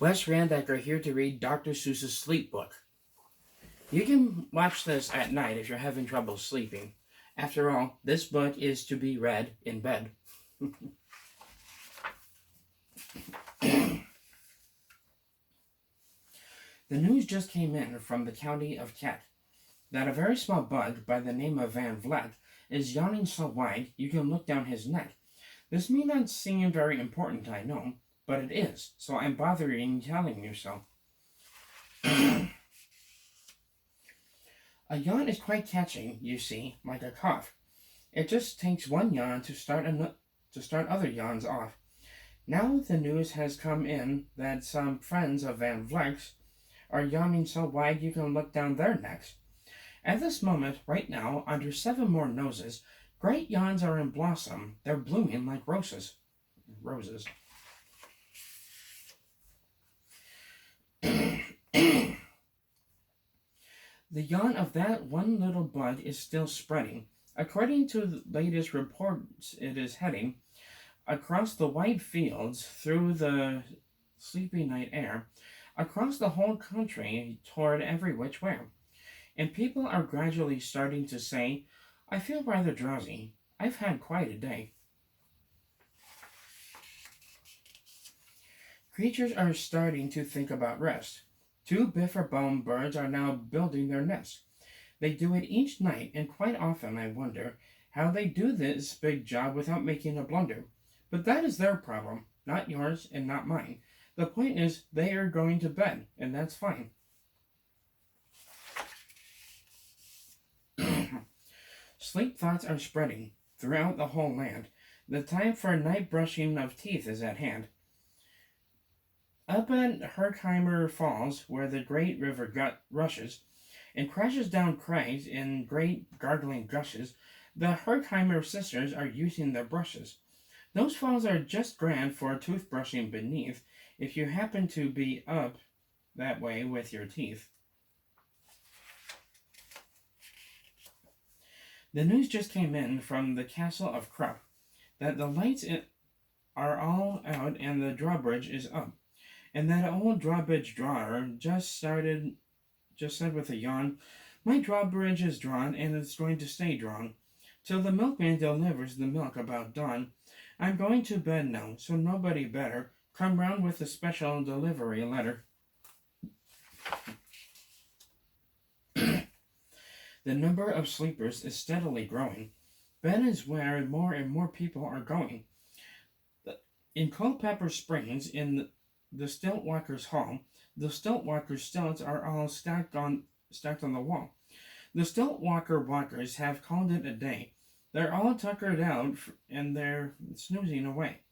Wes Ranbecker here to read Dr. Seuss's Sleep Book. You can watch this at night if you're having trouble sleeping. After all, this book is to be read in bed. The news just came in from the county of Kent that a very small bug by the name of Van Vleck is yawning so wide you can look down his neck. This may not seem very important, I know, but it is, so I'm bothering telling you so. A yawn is quite catching, you see, like a cough. It just takes one yawn to start other yawns off. Now the news has come in that some friends of Van Vleck's are yawning so wide you can look down their necks. At this moment, right now, under 7 more noses, great yawns are in blossom. They're blooming like roses. The yawn of that one little bug is still spreading. According to the latest reports, it is heading across the wide fields, through the sleepy night air, across the whole country, toward every which way. And people are gradually starting to say, I feel rather drowsy. I've had quite a day. Creatures are starting to think about rest. 2 biffer-bone birds are now building their nests. They do it each night, and quite often I wonder how they do this big job without making a blunder. But that is their problem, not yours and not mine. The point is, they are going to bed, and that's fine. Sleep thoughts are spreading throughout the whole land. The time for night brushing of teeth is at hand. Up at Herkimer Falls, where the great river rushes and crashes down crags in great gargling gushes, the Herkimer sisters are using their brushes. Those falls are just grand for toothbrushing beneath, if you happen to be up that way with your teeth. The news just came in from the castle of Krupp that the lights are all out and the drawbridge is up. And that old drawbridge drawer just said with a yawn, my drawbridge is drawn and it's going to stay drawn till the milkman delivers the milk about dawn. I'm going to bed now, so nobody better come round with a special delivery letter. The number of sleepers is steadily growing. Bed is where more and more people are going. In Culpeper Springs, in the Stiltwalkers' Hall, the Stiltwalkers' stilts are all stacked on the wall. The Stiltwalker walkers have called it a day. They're all tuckered out and they're snoozing away.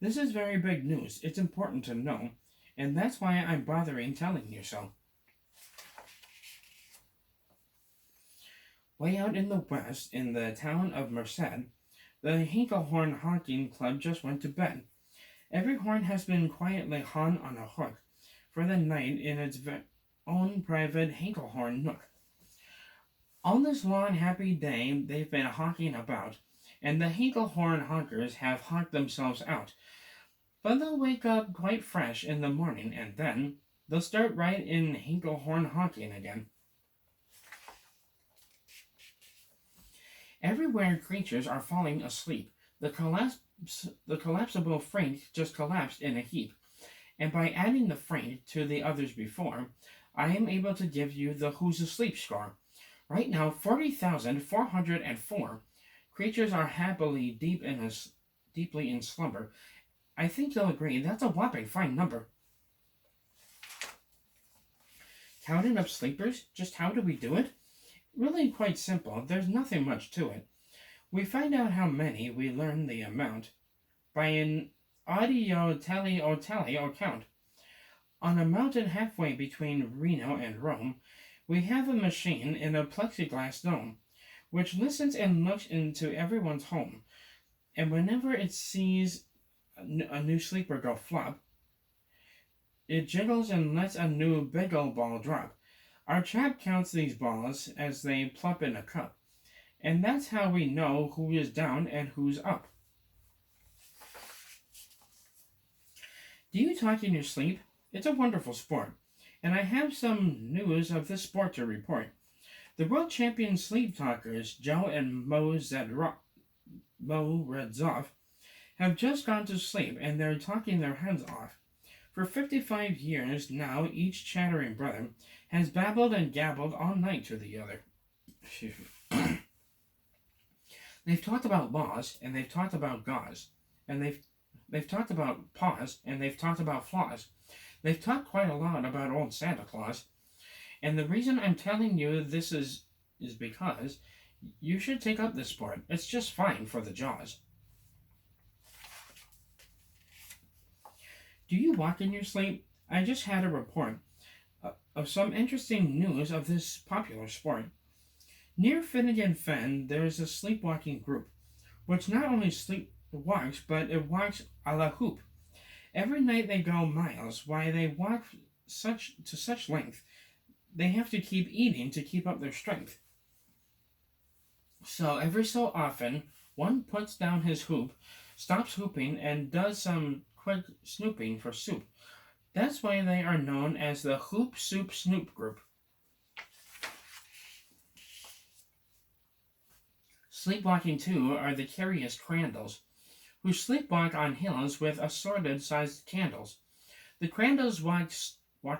This is very big news. It's important to know, and that's why I'm bothering telling you so. Way out in the west, in the town of Merced, the Hinklehorn Honking Club just went to bed. Every horn has been quietly hung on a hook for the night in its own private Hinklehorn nook. All this long happy day they've been honking about, and the Hinklehorn honkers have honked themselves out. But they'll wake up quite fresh in the morning, and then they'll start right in Hinklehorn honking again. Everywhere creatures are falling asleep. The collapsible freight just collapsed in a heap, and by adding the freight to the others before, I am able to give you the Who's Asleep score. Right now, 40,404 creatures are happily deeply in slumber. I think you'll agree that's a whopping fine number. Counting up sleepers, just how do we do it? Really quite simple. There's nothing much to it. We find out how many, we learn the amount by an audio tally count. On a mountain halfway between Reno and Rome, we have a machine in a plexiglass dome, which listens and looks into everyone's home, and whenever it sees a new sleeper go flop, it jiggles and lets a new bagel ball drop. Our chap counts these balls as they plop in a cup, and that's how we know who is down and who's up. Do you talk in your sleep? It's a wonderful sport, and I have some news of this sport to report. The world champion sleep talkers Joe and Mo Redzov have just gone to sleep and they're talking their heads off. For 55 years now, each chattering brother has babbled and gabbled all night to the other. They've talked about laws, and they've talked about gauze, and they've talked about paws, and they've talked about flaws. They've talked quite a lot about old Santa Claus, and the reason I'm telling you this is because you should take up this sport. It's just fine for the jaws. Do you walk in your sleep? I just had a report of some interesting news of this popular sport. Near Finnegan Fen, there is a sleepwalking group, which not only sleepwalks, but it walks a la hoop. Every night they go miles. Why they walk such length, they have to keep eating to keep up their strength. So every so often, one puts down his hoop, stops hooping, and does some quick snooping for soup. That's why they are known as the Hoop Soup Snoop Group. Sleepwalking too are the curious Crandalls, who sleepwalk on hills with assorted sized candles. The Crandalls walk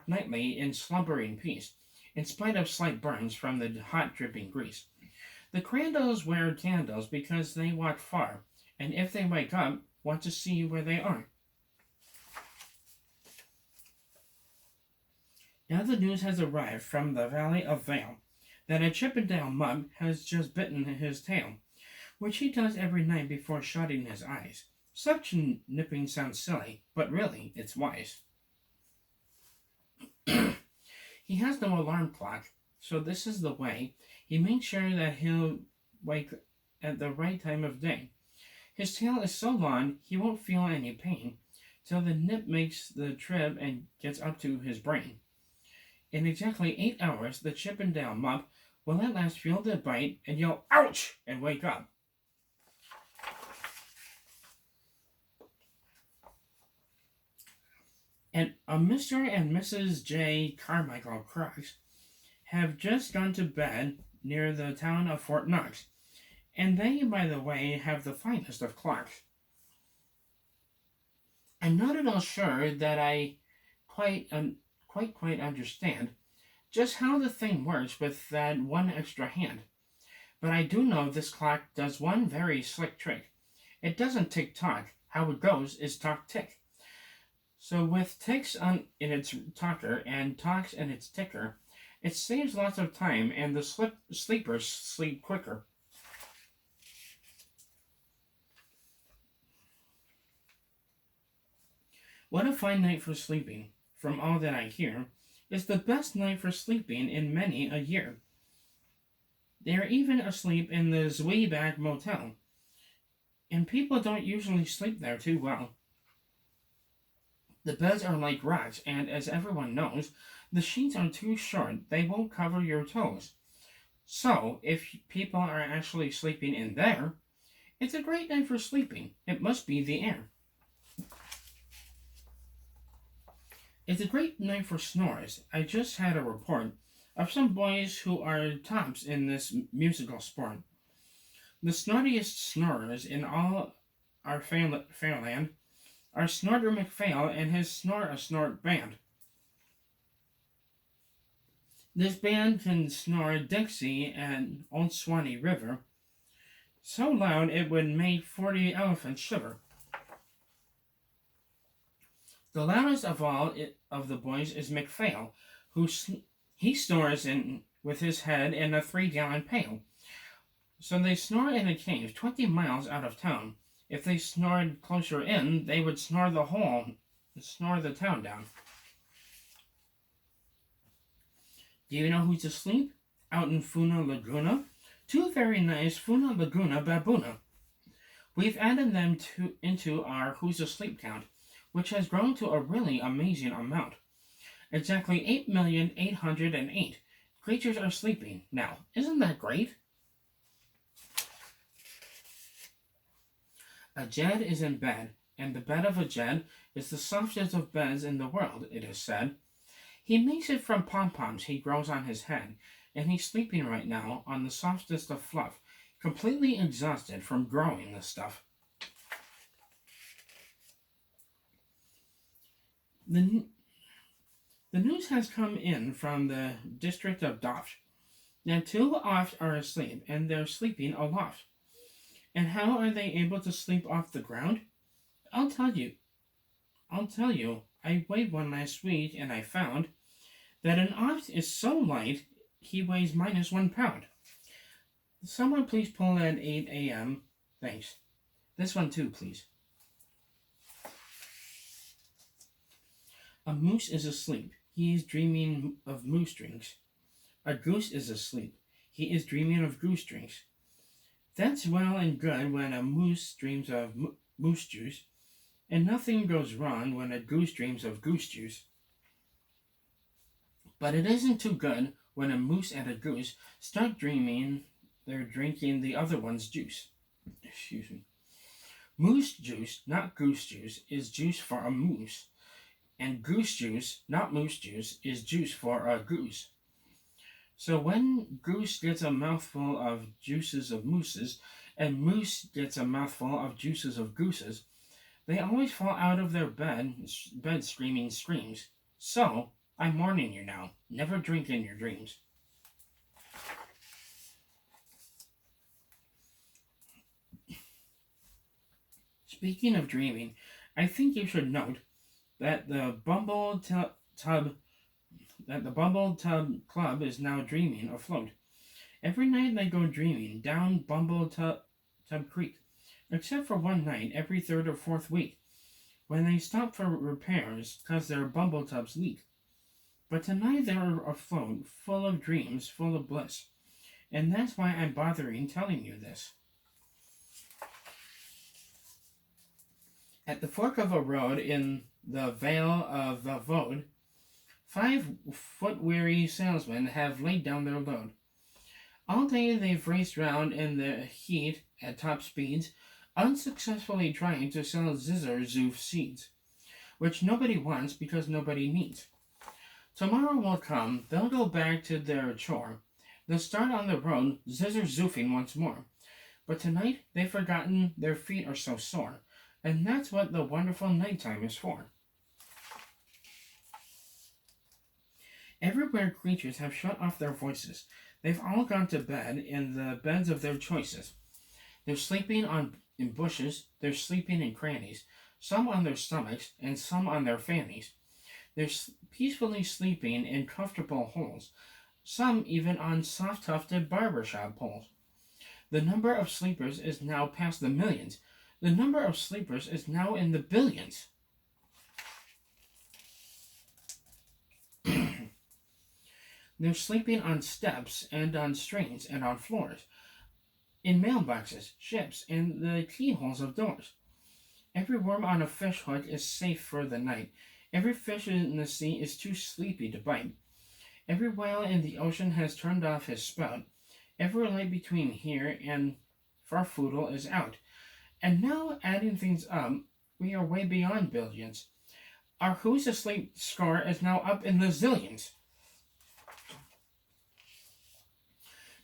nightly in slumbering peace, in spite of slight burns from the hot dripping grease. The Crandalls wear candles because they walk far, and if they wake up, want to see where they are. Now the news has arrived from the Valley of Vale that a Chippendale mug has just bitten his tail, which he does every night before shutting his eyes. Such nipping sounds silly, but really it's wise. He has no alarm clock, so this is the way. He makes sure that he'll wake at the right time of day. His tail is so long he won't feel any pain till the nip makes the trip and gets up to his brain. In exactly 8 hours, the Chippendale mug will at last feel the bite and yell, "Ouch!" and wake up. And Mr. and Mrs. J. Carmichael Crux have just gone to bed near the town of Fort Knox, and they, by the way, have the finest of clocks. I'm not at all sure that I quite understand just how the thing works with that one extra hand, but I do know this clock does one very slick trick. It doesn't tick-tock. How it goes is tock-tick. So with ticks in its talker and talks in its ticker, it saves lots of time and the sleepers sleep quicker. What a fine night for sleeping. From all that I hear, is the best night for sleeping in many a year. They are even asleep in the Zweeback Motel, and people don't usually sleep there too well. The beds are like rocks, and as everyone knows, the sheets are too short, they won't cover your toes. So, if people are actually sleeping in there, it's a great night for sleeping. It must be the air. It's a great night for snores. I just had a report of some boys who are tops in this musical sport. The snortiest snorers in all our Fairland are Snorter McPhail and his Snort-a-Snort band. This band can snore Dixie and Old Swanee River so loud it would make 40 elephants shiver. The loudest of all of the boys is McPhail, he snores with his head in a 3-gallon pail. So they snore in a cave 20 miles out of town. If they snored closer in, they would snore the town down. Do you know who's asleep? Out in Funa Laguna? 2 very nice Funa Laguna baboona. We've added them into our Who's Asleep count, which has grown to a really amazing amount. Exactly 8,808 creatures are sleeping now. Isn't that great? Jed is in bed, and the bed of a jet is the softest of beds in the world, it is said. He makes it from pom-poms he grows on his head, and he's sleeping right now on the softest of fluff, completely exhausted from growing the stuff. The, the news has come in from the district of Doft. Now 2 oft are asleep, and they're sleeping aloft. And how are they able to sleep off the ground? I'll tell you. I'll tell you. I weighed one last week, and I found that an oft is so light he weighs minus 1 pound. Someone please pull at 8 a.m. Thanks. This one too, please. A moose is asleep. He is dreaming of moose drinks. A goose is asleep. He is dreaming of goose drinks. That's well and good when a moose dreams of moose juice, and nothing goes wrong when a goose dreams of goose juice. But it isn't too good when a moose and a goose start dreaming they're drinking the other one's juice. Excuse me. Moose juice, not goose juice, is juice for a moose, and goose juice, not moose juice, is juice for a goose. So when goose gets a mouthful of juices of mooses, and moose gets a mouthful of juices of gooses, they always fall out of their bed screaming screams. So, I'm warning you now, never drink in your dreams. Speaking of dreaming, I think you should note that the Bumble Tub Club is now dreaming afloat. Every night they go dreaming down Bumble Tub Creek, except for one night every 3rd or 4th week, when they stop for repairs because their bumble tubs leak. But tonight they're afloat, full of dreams, full of bliss, and that's why I'm bothering telling you this. At the fork of a road in the Vale of Vode, 5 foot-weary salesmen have laid down their load. All day they've raced round in the heat at top speeds, unsuccessfully trying to sell zizzer-zoof seeds, which nobody wants because nobody needs. Tomorrow will come, they'll go back to their chore. They'll start on the road, zizzer-zoofing once more. But tonight they've forgotten their feet are so sore, and that's what the wonderful nighttime is for. Everywhere creatures have shut off their voices. They've all gone to bed in the beds of their choices. They're sleeping in bushes, they're sleeping in crannies, some on their stomachs and some on their fannies. They're peacefully sleeping in comfortable holes, some even on soft-tufted barbershop poles. The number of sleepers is now past the millions. The number of sleepers is now in the billions. They're sleeping on steps and on strings and on floors, in mailboxes, ships, and the keyholes of doors. Every worm on a fish hook is safe for the night. Every fish in the sea is too sleepy to bite. Every whale in the ocean has turned off his spout. Every light between here and Farfoodle is out. And now, adding things up, we are way beyond billions. Our Who's Asleep score is now up in the zillions.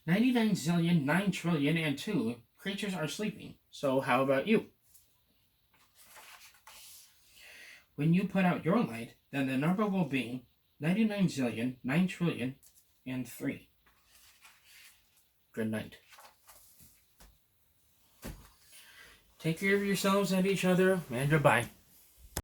99 zillion, 9 trillion, and 2 creatures are sleeping. So how about you? When you put out your light, then the number will be 99 zillion, 9 trillion, and 3. Good night. Take care of yourselves and each other, and goodbye.